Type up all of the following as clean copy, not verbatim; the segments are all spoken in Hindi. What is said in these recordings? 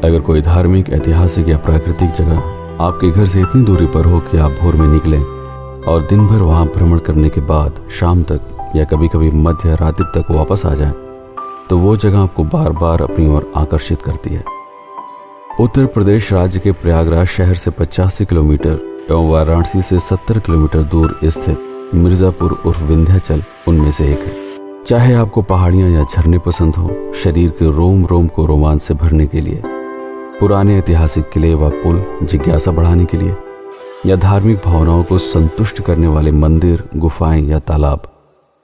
अगर कोई धार्मिक, ऐतिहासिक या प्राकृतिक जगह आपके घर से इतनी दूरी पर हो कि आप भोर में निकलें और दिन भर वहां भ्रमण करने के बाद शाम तक या कभी कभी मध्य रात्रि तक वापस आ जाएं, तो वो जगह आपको बार बार अपनी ओर आकर्षित करती है। उत्तर प्रदेश राज्य के प्रयागराज शहर से 85 किलोमीटर एवं वाराणसी से 70 किलोमीटर दूर स्थित मिर्जापुर उर्फ विंध्याचल उनमें से एक है। चाहे आपको पहाड़ियां या झरने पसंद हो, शरीर के रोम रोम को रोमांच से भरने के लिए, पुराने ऐतिहासिक किले व पुल जिज्ञासा बढ़ाने के लिए, या धार्मिक भावनाओं को संतुष्ट करने वाले मंदिर, गुफाएं या तालाब,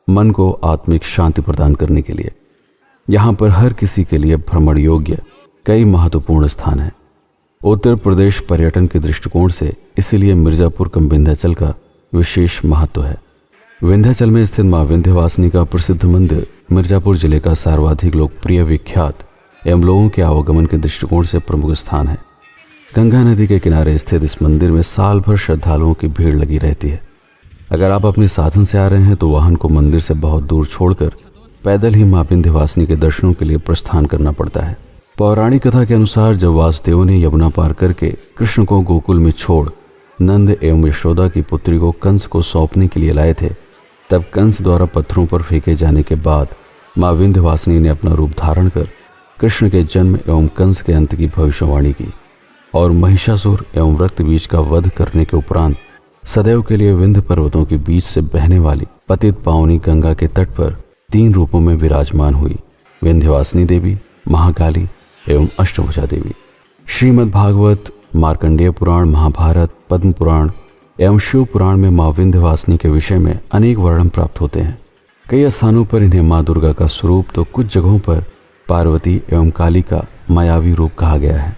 मन को आत्मिक शांति प्रदान करने के लिए, यहाँ पर हर किसी के लिए भ्रमण योग्य कई महत्वपूर्ण स्थान हैं। उत्तर प्रदेश पर्यटन के दृष्टिकोण से इसीलिए मिर्जापुर कम विंध्याचल का विशेष महत्व है। विंध्याचल में स्थित मां विंध्यवासिनी का प्रसिद्ध मंदिर मिर्जापुर जिले का सर्वाधिक लोकप्रिय, विख्यात एवं लोगों के आवागमन के दृष्टिकोण से प्रमुख स्थान है। गंगा नदी के किनारे स्थित इस मंदिर में साल भर श्रद्धालुओं की भीड़ लगी रहती है। अगर आप अपने साधन से आ रहे हैं तो वाहन को मंदिर से बहुत दूर छोड़कर पैदल ही मां विंध्यवासिनी के दर्शनों के लिए प्रस्थान करना पड़ता है। पौराणिक कथा के अनुसार जब वासुदेव ने यमुना पार करके कृष्ण को गोकुल में छोड़ नंद एवं यशोदा की पुत्री को कंस को सौंपने के लिए लाए थे, तब कंस द्वारा पत्थरों पर फेंके जाने के बाद मां विंध्यवासिनी ने अपना रूप धारण कर कृष्ण के जन्म एवं कंस के अंत की भविष्यवाणी की और महिषासुर एवं रक्तबीज का वध करने के उपरांत सदैव के लिए विंध्य पर्वतों के बीच से बहने वाली पतित पावनी गंगा के तट पर 3 रूपों में विराजमान हुई: विंध्यवासिनी देवी, महाकाली एवं अष्टभुजा देवी। श्रीमद् भागवत, मार्कंडेय पुराण, महाभारत, पद्म पुराण एवं शिव पुराण में मां विंध्यवासिनी के विषय में अनेक वर्णन प्राप्त होते हैं। कई स्थानों पर इन्हें मां दुर्गा का स्वरूप तो कुछ जगहों पर पार्वती एवं काली का मायावी रूप कहा गया है।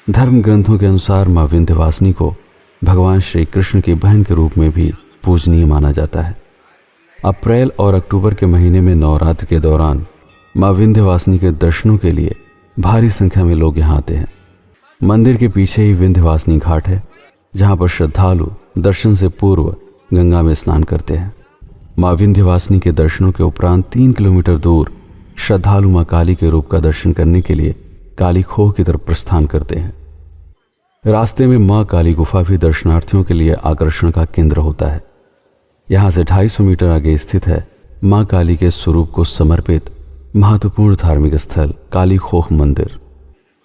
धर्म ग्रंथों के अनुसार मां विंध्यवासिनी को भगवान श्री कृष्ण की बहन के रूप में भी पूजनीय माना जाता है। अप्रैल और अक्टूबर के महीने में नवरात्र के दौरान मां विंध्यवासिनी के दर्शनों के लिए भारी संख्या में लोग यहाँ आते हैं। मंदिर के पीछे ही विंध्यवासिनी घाट है, जहाँ पर श्रद्धालु दर्शन से पूर्व गंगा में स्नान करते हैं। मां विंध्यवासिनी के दर्शनों के उपरांत 3 किलोमीटर दूर श्रद्धालु मां काली के रूप का दर्शन करने के लिए काली खोह की तरफ प्रस्थान करते हैं। रास्ते में मां काली गुफा भी दर्शनार्थियों के लिए आकर्षण का केंद्र होता है। यहाँ से 250 मीटर आगे स्थित है मां काली के स्वरूप को समर्पित महत्वपूर्ण धार्मिक स्थल काली खोह मंदिर।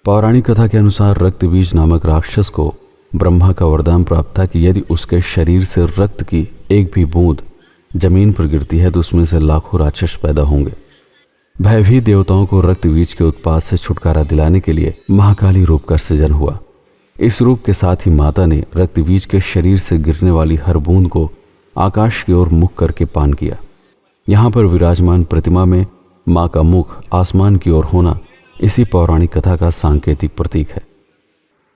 पौराणिक कथा के अनुसार रक्तबीज नामक राक्षस को ब्रह्मा का वरदान प्राप्त था कि यदि उसके शरीर से रक्त की एक भी बूंद जमीन पर गिरती है तो उसमें से लाखों राक्षस पैदा होंगे। भयभीत देवताओं को रक्तबीज के उत्पात से छुटकारा दिलाने के लिए महाकाली रूप का सृजन हुआ। इस रूप के साथ ही माता ने रक्तबीज के शरीर से गिरने वाली हर बूंद को आकाश की ओर मुख करके पान किया। यहाँ पर विराजमान प्रतिमा में माँ का मुख आसमान की ओर होना इसी पौराणिक कथा का सांकेतिक प्रतीक है।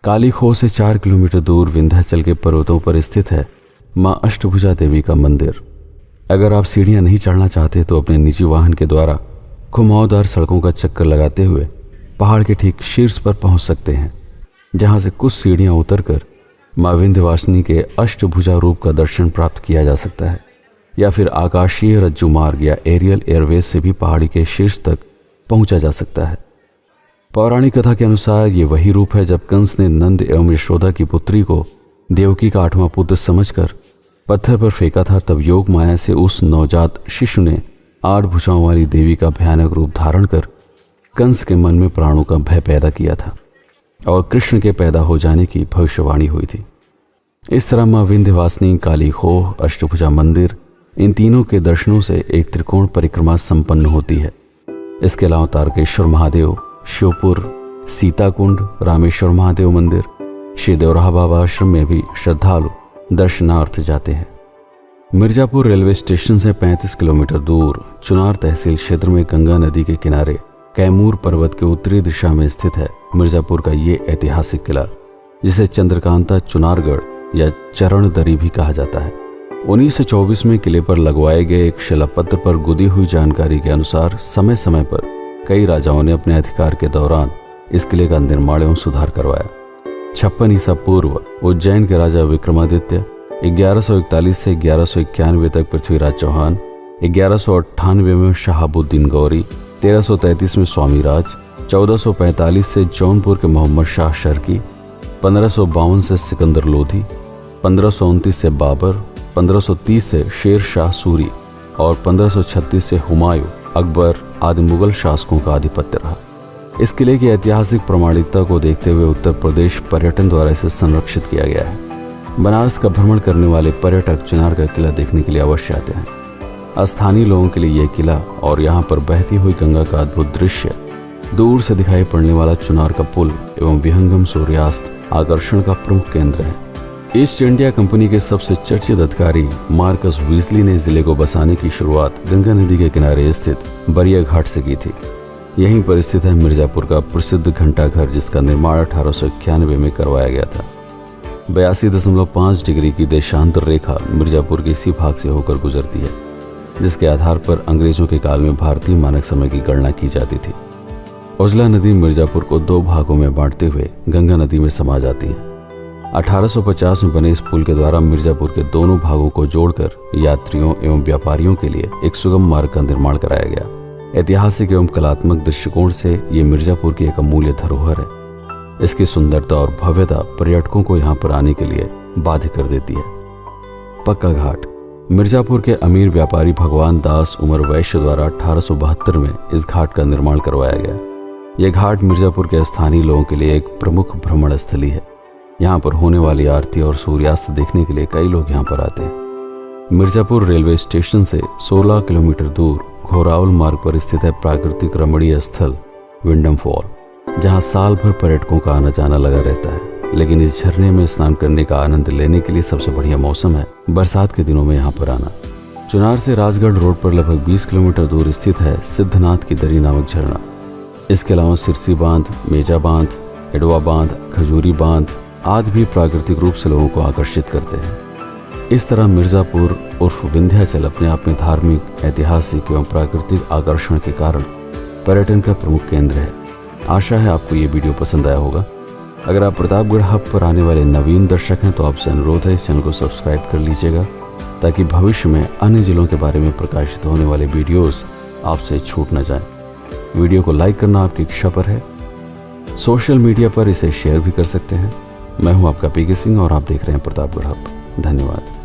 काली खोह से 4 किलोमीटर दूर विंध्याचल के पर्वतों पर स्थित है मां अष्टभुजा देवी का मंदिर। अगर आप सीढ़ियां नहीं चढ़ना चाहते तो अपने निजी वाहन के द्वारा घुमावदार सड़कों का चक्कर लगाते हुए पहाड़ के ठीक शीर्ष पर पहुंच सकते हैं, जहां से कुछ सीढ़ियां उतरकर मां विंध्यवासिनी के अष्टभुजा रूप का दर्शन प्राप्त किया जा सकता है, या फिर आकाशीय रज्जु मार्ग या एरियल एयरवेज से भी पहाड़ी के शीर्ष तक पहुंचा जा सकता है। पौराणिक कथा के अनुसार ये वही रूप है जब कंस ने नंद एवं यशोदा की पुत्री को देवकी का 8वां पुत्र समझकर पत्थर पर फेंका था। तब योग माया से उस नवजात शिशु ने 8 भुजाओं वाली देवी का भयानक रूप धारण कर कंस के मन में प्राणों का भय पैदा किया था और कृष्ण के पैदा हो जाने की भविष्यवाणी हुई थी। इस तरह मां विंध्यवासिनी, काली खोह, अष्टभुजा मंदिर, इन तीनों के दर्शनों से एक त्रिकोण परिक्रमा संपन्न होती है। इसके अलावा तारकेश्वर महादेव, श्योपुर, सीताकुंड, रामेश्वर महादेव मंदिर, श्री देवराहा बाबा आश्रम में भी श्रद्धालु दर्शनार्थ जाते हैं। मिर्जापुर रेलवे स्टेशन से 35 किलोमीटर दूर चुनार तहसील क्षेत्र में गंगा नदी के किनारे कैमूर पर्वत के उत्तरी दिशा में स्थित है मिर्जापुर का ये ऐतिहासिक किला, जिसे चंद्रकांता चुनारगढ़ या चरण दरी भी कहा जाता है। 1924 में किले पर लगवाए गए एक शिलापत्र पर गुदी हुई जानकारी के अनुसार समय समय पर कई राजाओं ने अपने अधिकार के दौरान इस किले का निर्माण एवं सुधार करवाया। 56 ईसा पूर्व उज्जैन के राजा विक्रमादित्य, 1141 से 1191 तक पृथ्वीराज चौहान, 1198 में शहाबुद्दीन गौरी, 1333 में स्वामीराज, 1445 से जौनपुर के मोहम्मद शाह शर्की, 1552 से सिकंदर लोधी, 1529 से बाबर, 1530 से शेर शाह सूरी और 1536 से हुमायूं अकबर आदि मुगल शासकों का आधिपत्य रहा। इस किले की ऐतिहासिक प्रमाणिकता को देखते हुए उत्तर प्रदेश पर्यटन द्वारा इसे संरक्षित किया गया है। बनारस का भ्रमण करने वाले पर्यटक चिनार का किला देखने के लिए अवश्य आते हैं। स्थानीय लोगों के लिए यह किला और यहाँ पर बहती हुई गंगा का अद्भुत दृश्य, दूर से दिखाई पड़ने वाला चुनार का पुल एवं विहंगम सूर्यास्त आकर्षण का प्रमुख केंद्र है। ईस्ट इंडिया कंपनी के सबसे चर्चित अधिकारी मार्कस वीजली ने जिले को बसाने की शुरुआत गंगा नदी के किनारे स्थित बरिया घाट से की थी। यहीं पर स्थित है मिर्जापुर का प्रसिद्ध घंटाघर, जिसका निर्माण 1891 में करवाया गया था। 82.5 डिग्री की देशांतर रेखा मिर्जापुर के इसी भाग से होकर गुजरती है, जिसके आधार पर अंग्रेजों के काल में भारतीय मानक समय की गणना की जाती थी। उजला नदी मिर्जापुर को 2 भागों में बांटते हुए गंगा नदी में समा जाती है। 1850 में बने इस पुल के द्वारा मिर्जापुर के दोनों भागों को जोड़कर यात्रियों एवं व्यापारियों के लिए एक सुगम मार्ग का निर्माण कराया गया। ऐतिहासिक एवं कलात्मक दृष्टिकोण से ये मिर्जापुर की एक अमूल्य धरोहर है। इसकी सुंदरता और भव्यता पर्यटकों को यहाँ पर आने के लिए बाध्य कर देती है। पक्का घाट मिर्जापुर के अमीर व्यापारी भगवान दास उमर वैश्य द्वारा 1872 में इस घाट का निर्माण करवाया गया। यह घाट मिर्जापुर के स्थानीय लोगों के लिए एक प्रमुख भ्रमण स्थली है। यहाँ पर होने वाली आरती और सूर्यास्त देखने के लिए कई लोग यहाँ पर आते हैं। मिर्जापुर रेलवे स्टेशन से 16 किलोमीटर दूर घोरावल मार्ग पर स्थित है प्राकृतिक रमणीय स्थल विंडम फॉल, जहाँ साल भर पर्यटकों का आना जाना लगा रहता है। लेकिन इस झरने में स्नान करने का आनंद लेने के लिए सबसे बढ़िया मौसम है बरसात के दिनों में यहाँ पर आना। चुनार से राजगढ़ रोड पर लगभग 20 किलोमीटर दूर स्थित है सिद्धनाथ की दरी नामक झरना। इसके अलावा सिरसी बांध, मेजा बांध, एडवा बांध, खजूरी बांध आदि भी प्राकृतिक रूप से लोगों को आकर्षित करते हैं। इस तरह मिर्जापुर उर्फ विंध्याचल अपने आप में धार्मिक, ऐतिहासिक एवं प्राकृतिक आकर्षण के कारण पर्यटन का प्रमुख केंद्र है। आशा है आपको ये वीडियो पसंद आया होगा। अगर आप प्रतापगढ़ हब पर आने वाले नवीन दर्शक हैं तो आपसे अनुरोध है इस चैनल को सब्सक्राइब कर लीजिएगा, ताकि भविष्य में अन्य जिलों के बारे में प्रकाशित होने वाले वीडियोस आपसे छूट न जाए। वीडियो को लाइक करना आपकी इच्छा पर है। सोशल मीडिया पर इसे शेयर भी कर सकते हैं। मैं हूं आपका पीके सिंह और आप देख रहे हैं प्रतापगढ़ हब। धन्यवाद।